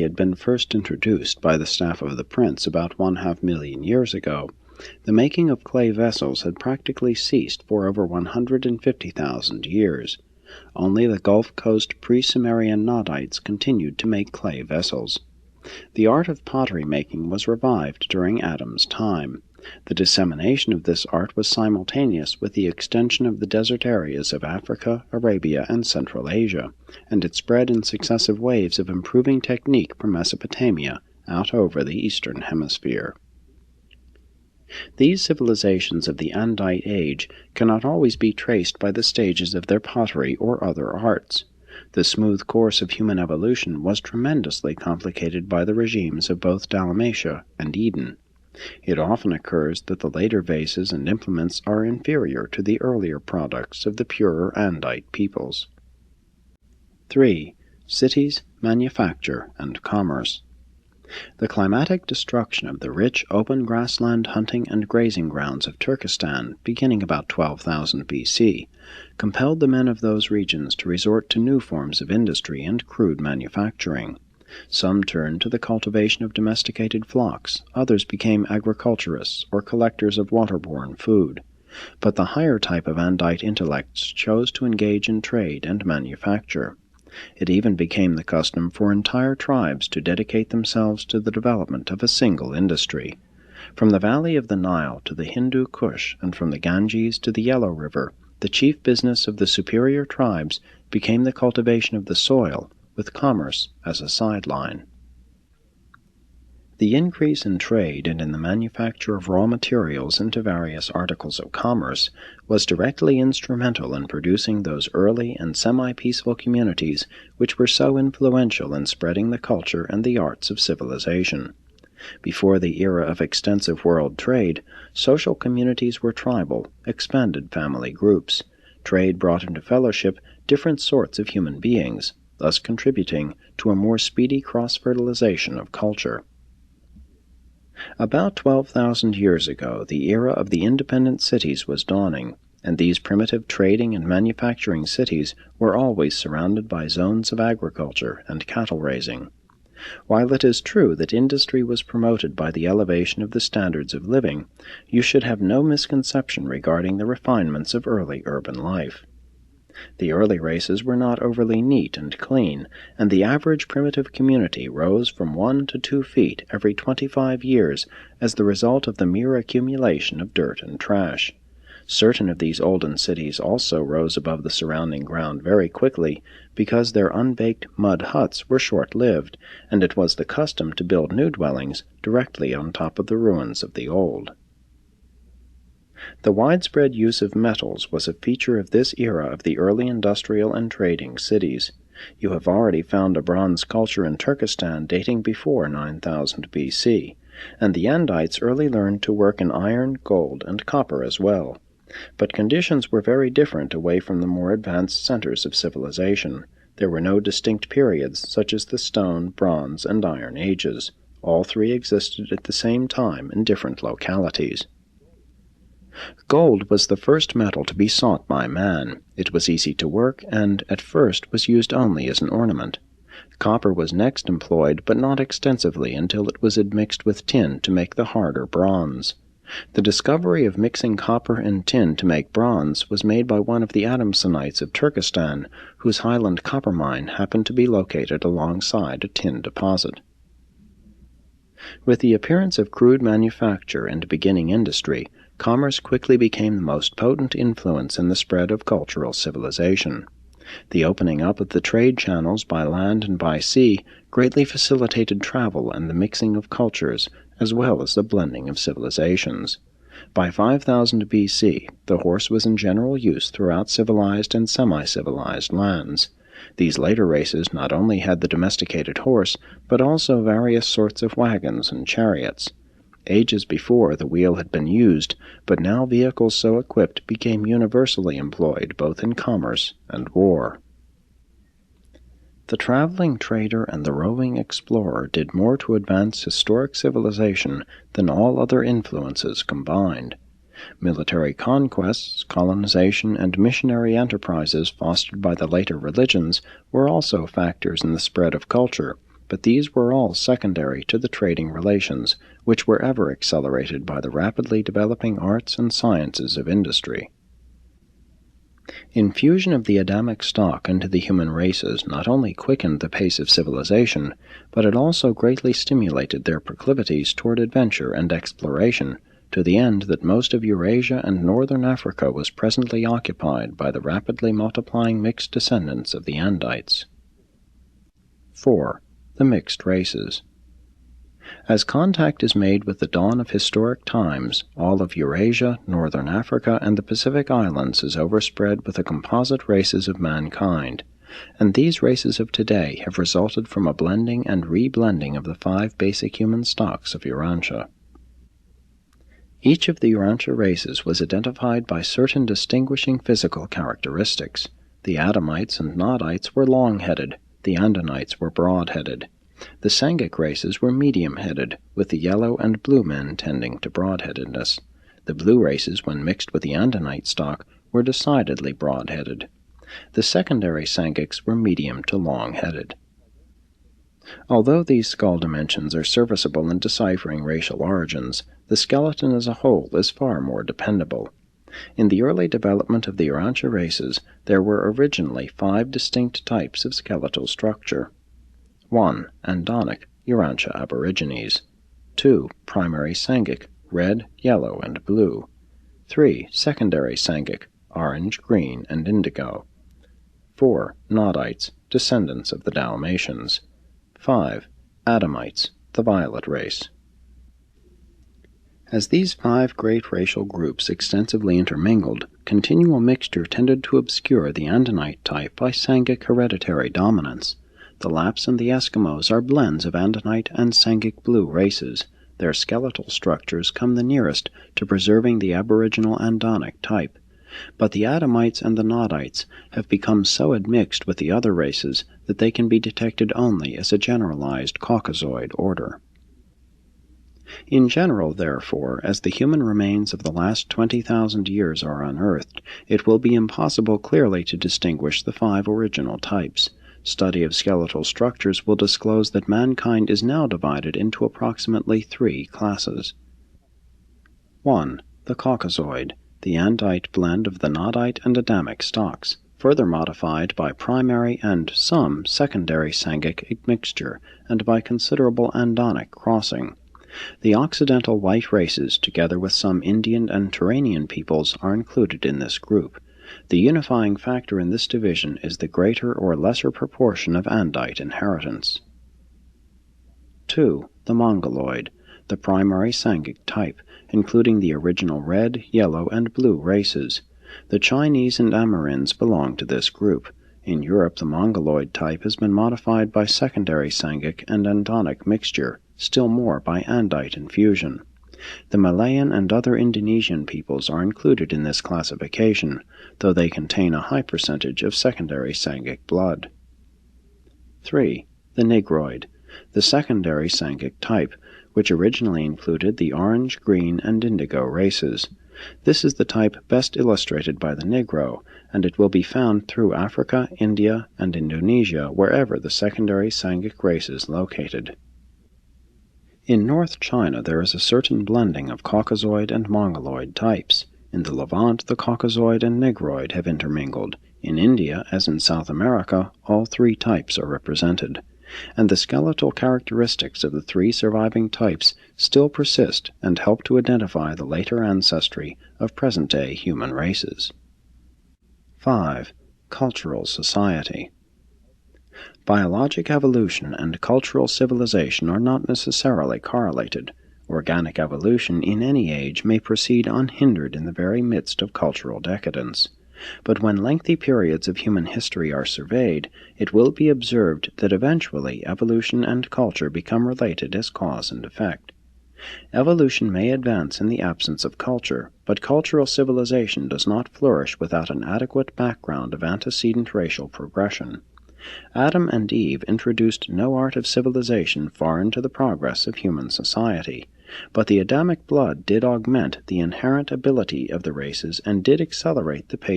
had been first introduced by the staff of the prince about 1/2 million years ago, the making of clay vessels had practically ceased for over 150,000 years. Only the Gulf Coast pre-Sumerian Nodites continued to make clay vessels. The art of pottery making was revived during Adam's time. The dissemination of this art was simultaneous with the extension of the desert areas of Africa, Arabia, and Central Asia, and it spread in successive waves of improving technique from Mesopotamia out over the Eastern Hemisphere. These civilizations of the Andite age cannot always be traced by the stages of their pottery or other arts. The smooth course of human evolution was tremendously complicated by the regimes of both Dalmatia and Eden. It often occurs that the later vases and implements are inferior to the earlier products of the purer Andite peoples. 3. Cities, manufacture, and commerce. The climatic destruction of the rich open grassland hunting and grazing grounds of Turkestan, beginning about 12,000 BC, compelled the men of those regions to resort to new forms of industry and crude manufacturing. Some turned to the cultivation of domesticated flocks, others became agriculturists or collectors of waterborne food. But the higher type of Andite intellects chose to engage in trade and manufacture. It even became the custom for entire tribes to dedicate themselves to the development of a single industry. From the valley of the Nile to the Hindu Kush, and from the Ganges to the Yellow River, the chief business of the superior tribes became the cultivation of the soil, with commerce as a sideline. The increase in trade and in the manufacture of raw materials into various articles of commerce was directly instrumental in producing those early and semi-peaceful communities which were so influential in spreading the culture and the arts of civilization. Before the era of extensive world trade, social communities were tribal, expanded family groups. Trade brought into fellowship different sorts of human beings, thus contributing to a more speedy cross-fertilization of culture. About 12,000 years ago, the era of the independent cities was dawning, and these primitive trading and manufacturing cities were always surrounded by zones of agriculture and cattle raising. While it is true that industry was promoted by the elevation of the standards of living, you should have no misconception regarding the refinements of early urban life. The early races were not overly neat and clean, and the average primitive community rose from 1 to 2 feet every 25 years as the result of the mere accumulation of dirt and trash. Certain of these olden cities also rose above the surrounding ground very quickly because their unbaked mud huts were short-lived, and it was the custom to build new dwellings directly on top of the ruins of the old. The widespread use of metals was a feature of this era of the early industrial and trading cities. You have already found a bronze culture in Turkestan dating before 9000 BC, and the Andites early learned to work in iron, gold, and copper as well. But conditions were very different away from the more advanced centers of civilization. There were no distinct periods such as the Stone, Bronze, and Iron Ages. All three existed at the same time in different localities. Gold was the first metal to be sought by man. It was easy to work, and, at first, was used only as an ornament. Copper was next employed, but not extensively until it was admixed with tin to make the harder bronze. The discovery of mixing copper and tin to make bronze was made by one of the Adamsonites of Turkestan, whose highland copper mine happened to be located alongside a tin deposit. With the appearance of crude manufacture and beginning industry, commerce quickly became the most potent influence in the spread of cultural civilization. The opening up of the trade channels by land and by sea greatly facilitated travel and the mixing of cultures, as well as the blending of civilizations. By 5000 BC, the horse was in general use throughout civilized and semi-civilized lands. These later races not only had the domesticated horse, but also various sorts of wagons and chariots. Ages before, the wheel had been used, but now vehicles so equipped became universally employed both in commerce and war. The traveling trader and the roving explorer did more to advance historic civilization than all other influences combined. Military conquests, colonization, and missionary enterprises fostered by the later religions were also factors in the spread of culture, but these were all secondary to the trading relations, which were ever accelerated by the rapidly developing arts and sciences of industry. Infusion of the Adamic stock into the human races not only quickened the pace of civilization, but it also greatly stimulated their proclivities toward adventure and exploration, to the end that most of Eurasia and northern Africa was presently occupied by the rapidly multiplying mixed descendants of the Andites. 4. The mixed races. As contact is made with the dawn of historic times, all of Eurasia, northern Africa, and the Pacific Islands is overspread with the composite races of mankind, and these races of today have resulted from a blending and reblending of the 5 basic human stocks of Urantia. Each of the Urantia races was identified by certain distinguishing physical characteristics. The Adamites and Nodites were long-headed, the Andanites were broad-headed. The Sanghic races were medium-headed, with the yellow and blue men tending to broad-headedness. The blue races, when mixed with the Andanite stock, were decidedly broad-headed. The secondary Sanghics were medium to long-headed. Although these skull dimensions are serviceable in deciphering racial origins, the skeleton as a whole is far more dependable. In the early development of the Urantia races, there were originally 5 distinct types of skeletal structure. 1. Andonic, Urantia aborigines. 2. Primary Sanghic, red, yellow, and blue. 3. Secondary Sanghic, orange, green, and indigo. 4. Nodites, descendants of the Dalmatians. 5. Adamites, the violet race. As these 5 great racial groups extensively intermingled, continual mixture tended to obscure the Andonite type by Sanghic hereditary dominance. The Lapps and the Eskimos are blends of Andonite and Sanghic blue races. Their skeletal structures come the nearest to preserving the aboriginal Andonic type. But the Adamites and the Nodites have become so admixed with the other races that they can be detected only as a generalized Caucasoid order. In general, therefore, as the human remains of the last 20,000 years are unearthed, it will be impossible clearly to distinguish the 5 original types. Study of skeletal structures will disclose that mankind is now divided into approximately 3 classes. 1. The Caucasoid, the Andite blend of the Nodite and Adamic stocks, further modified by primary and some secondary Sanghic admixture and by considerable Andonic crossing. The Occidental white races, together with some Indian and Turanian peoples, are included in this group. The unifying factor in this division is the greater or lesser proportion of Andite inheritance. 2. The Mongoloid, the primary Sanghic type, including the original red, yellow, and blue races. The Chinese and Amerinds belong to this group. In Europe, the Mongoloid type has been modified by secondary Sanghic and Andonic mixture, still more by Andite infusion. The Malayan and other Indonesian peoples are included in this classification, though they contain a high percentage of secondary Sanghic blood. 3. The Negroid, the secondary Sanghic type, which originally included the orange, green, and indigo races. This is the type best illustrated by the Negro, and it will be found through Africa, India, and Indonesia wherever the secondary Sanghic race is located. In North China there is a certain blending of Caucasoid and Mongoloid types. In the Levant the Caucasoid and Negroid have intermingled. In India, as in South America, all 3 types are represented. And the skeletal characteristics of the 3 surviving types still persist and help to identify the later ancestry of present-day human races. 5. Cultural society. Biologic evolution and cultural civilization are not necessarily correlated. Organic evolution in any age may proceed unhindered in the very midst of cultural decadence. But when lengthy periods of human history are surveyed, it will be observed that eventually evolution and culture become related as cause and effect. Evolution may advance in the absence of culture, but cultural civilization does not flourish without an adequate background of antecedent racial progression. Adam and Eve introduced no art of civilization far into the progress of human society, but the Adamic blood did augment the inherent ability of the races and did accelerate the pace